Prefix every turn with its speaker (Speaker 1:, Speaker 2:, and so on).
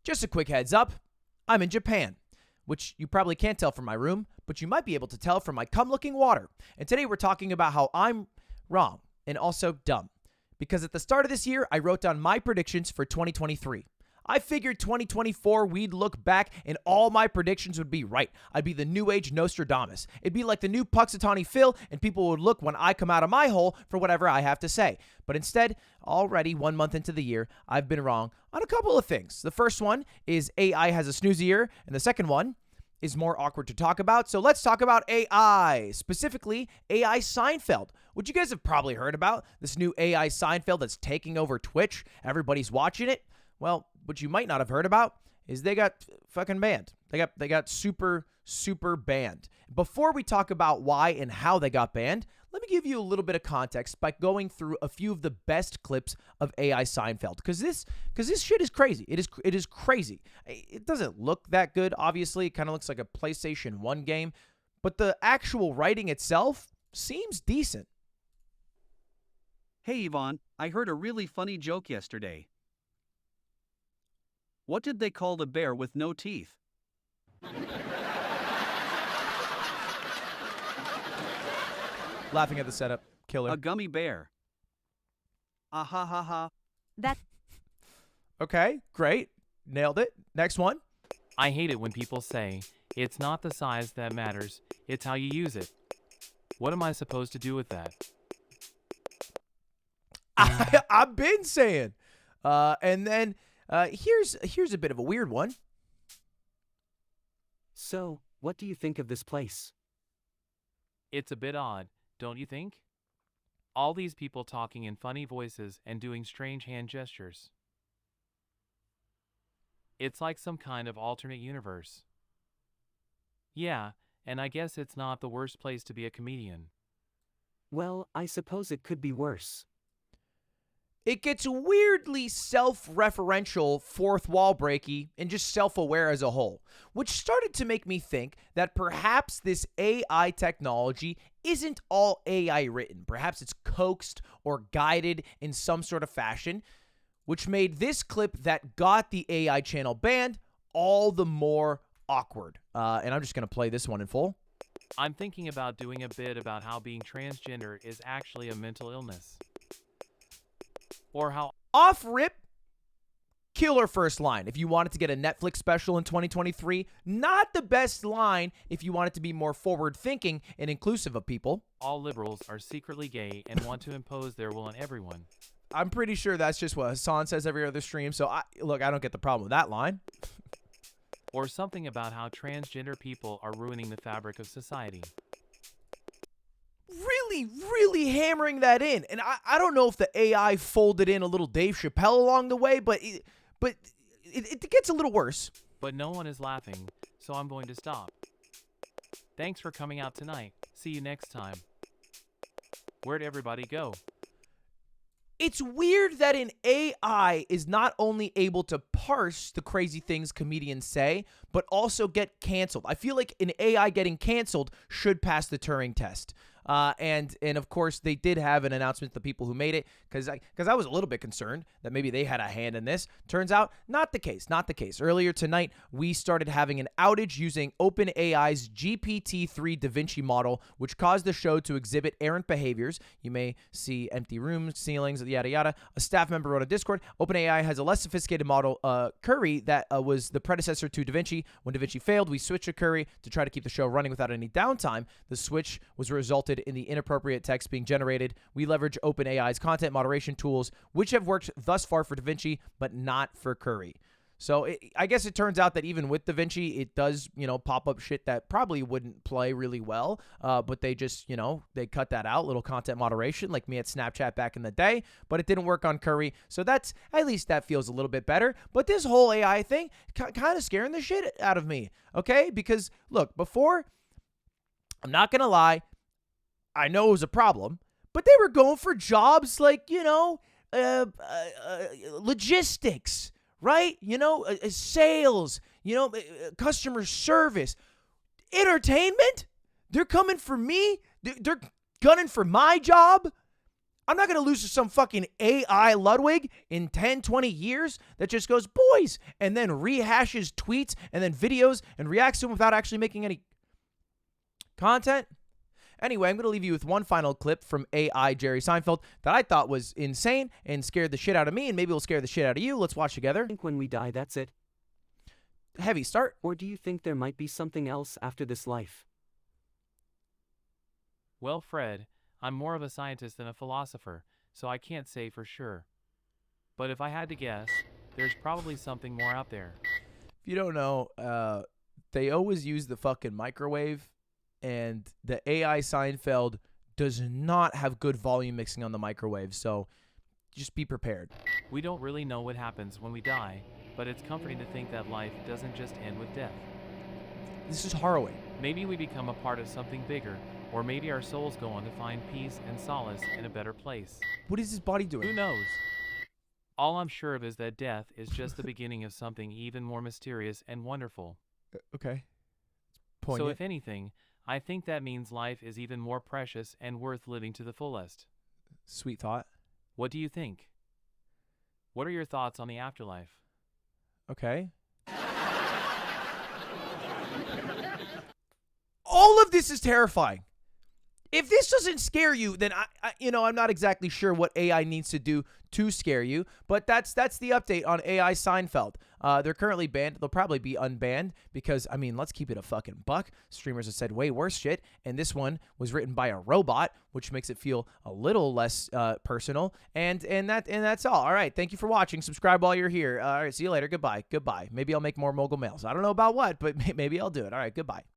Speaker 1: Just a quick heads up, I'm in Japan, which you probably can't tell from my room, but you might be able to tell from my cum-looking water. And today we're talking about how I'm wrong and also dumb. Because at the start of this year, I wrote down my predictions for 2023. I figured 2024 we'd look back and all my predictions would be right. I'd be the new age Nostradamus. It'd be like the new Puxatawny Phil, and people would look when I come out of my hole for whatever I have to say. But instead, already 1 month into the year, I've been wrong on a couple of things. The first one is AI has a snoozier, and the second one is more awkward to talk about. So let's talk about AI, specifically AI Seinfeld, which you guys have probably heard about. This new AI Seinfeld that's taking over Twitch. Everybody's watching it. Well, what you might not have heard about is they got fucking banned. They got super banned. Before we talk about why and how they got banned, let me give you a little bit of context by going through a few of the best clips of AI Seinfeld, because this shit is crazy. It is crazy. It doesn't look that good, obviously. It kind of looks like a PlayStation 1 game, but the actual writing itself seems decent.
Speaker 2: Hey Yvonne, I heard a really funny joke yesterday. What did they call the bear with no teeth?
Speaker 1: Laughing at the setup. Killer.
Speaker 2: A gummy bear. Ah ha ha ha.
Speaker 3: That
Speaker 1: Okay, great. Nailed it. Next one.
Speaker 4: I hate it when people say, it's not the size that matters, it's how you use it. What am I supposed to do with that?
Speaker 1: I've been saying. And then here's a bit of a weird one.
Speaker 5: So, what do you think of this place?
Speaker 4: It's a bit odd, don't you think? All these people talking in funny voices and doing strange hand gestures. It's like some kind of alternate universe. Yeah, and I guess it's not the worst place to be a comedian.
Speaker 5: Well, I suppose it could be worse.
Speaker 1: It gets weirdly self-referential, fourth wall breaky, and just self-aware as a whole, which started to make me think that perhaps this AI technology isn't all AI written. Perhaps it's coaxed or guided in some sort of fashion, which made this clip that got the AI channel banned all the more awkward. And I'm just going to play this one in full.
Speaker 4: I'm thinking about doing a bit about how being transgender is actually a mental illness. Or how
Speaker 1: Off rip, killer first line if you wanted to get a Netflix special in 2023. Not the best line if you want it to be more forward-thinking and inclusive of people.
Speaker 4: all liberals are secretly gay and want to impose their will on everyone.
Speaker 1: I'm pretty sure that's just what Hassan says every other stream. So, I don't get the problem with that line.
Speaker 4: Or something about how transgender people are ruining the fabric of society.
Speaker 1: Really hammering that in. And I don't know if the AI folded in a little Dave Chappelle along the way, but it gets a little worse.
Speaker 4: But no one is laughing, so I'm going to stop. Thanks for coming out tonight. See you next time. Where'd everybody go?
Speaker 1: It's weird that an AI is not only able to parse the crazy things comedians say, but also get canceled. I feel like an AI getting canceled should pass the Turing test. And of course, they did have an announcement to the people who made it, because I was a little bit concerned that maybe they had a hand in this. Turns out, not the case. Earlier tonight, we started having an outage using OpenAI's GPT-3 Da Vinci model, which caused the show to exhibit errant behaviors. You may see empty rooms, ceilings, yada yada. A staff member wrote on Discord, OpenAI has a less sophisticated model, Curry, that was the predecessor to Da Vinci. When Da Vinci failed, we switched to Curry to try to keep the show running without any downtime. The switch was resulted in the inappropriate text being generated. We leverage OpenAI's content moderation tools, which have worked thus far for Da Vinci, but not for Curry. So I guess it turns out that even with Da Vinci, it does, pop up shit that probably wouldn't play really well. But they just, they cut that out, little content moderation, like me at Snapchat back in the day. But it didn't work on Curry. So at least that feels a little bit better. But this whole AI thing, kind of scaring the shit out of me. Okay? Because look, before, I'm not going to lie, I know it was a problem, but they were going for jobs like, logistics, right? Sales, customer service, entertainment. They're coming for me. They're gunning for my job. I'm not going to lose to some fucking AI Ludwig in 10, 20 years that just goes, boys, and then rehashes tweets and then videos and reacts to them without actually making any content. Anyway, I'm going to leave you with one final clip from AI Jerry Seinfeld that I thought was insane and scared the shit out of me, and maybe will scare the shit out of you. Let's watch together.
Speaker 5: Think when we die, that's it?
Speaker 1: Heavy start.
Speaker 5: Or do you think there might be something else after this life?
Speaker 4: Well, Fred, I'm more of a scientist than a philosopher, so I can't say for sure. But if I had to guess, there's probably something more out there.
Speaker 1: If you don't know, they always use the fucking microwave, and the AI Seinfeld does not have good volume mixing on the microwave, so just be prepared.
Speaker 4: We don't really know what happens when we die, but it's comforting to think that life doesn't just end with death.
Speaker 1: This is harrowing.
Speaker 4: Maybe we become a part of something bigger, or maybe our souls go on to find peace and solace in a better place.
Speaker 1: What is his body
Speaker 4: Who
Speaker 1: doing?
Speaker 4: knows? All I'm sure of is that death is just the beginning of something even more mysterious and wonderful.
Speaker 1: Okay.
Speaker 4: So if anything, I think that means life is even more precious and worth living to the fullest.
Speaker 1: Sweet thought.
Speaker 4: What do you think? What are your thoughts on the afterlife?
Speaker 1: Okay. All of this is terrifying. If this doesn't scare you, then I'm not exactly sure what AI needs to do to scare you, but that's the update on AI Seinfeld. They're currently banned. They'll probably be unbanned because, I mean, let's keep it a fucking buck. Streamers have said way worse shit, and this one was written by a robot, which makes it feel a little less personal. And that's all. All right, thank you for watching. Subscribe while you're here. All right, see you later. Goodbye. Maybe I'll make more mogul mails. I don't know about what, but maybe I'll do it. All right, goodbye.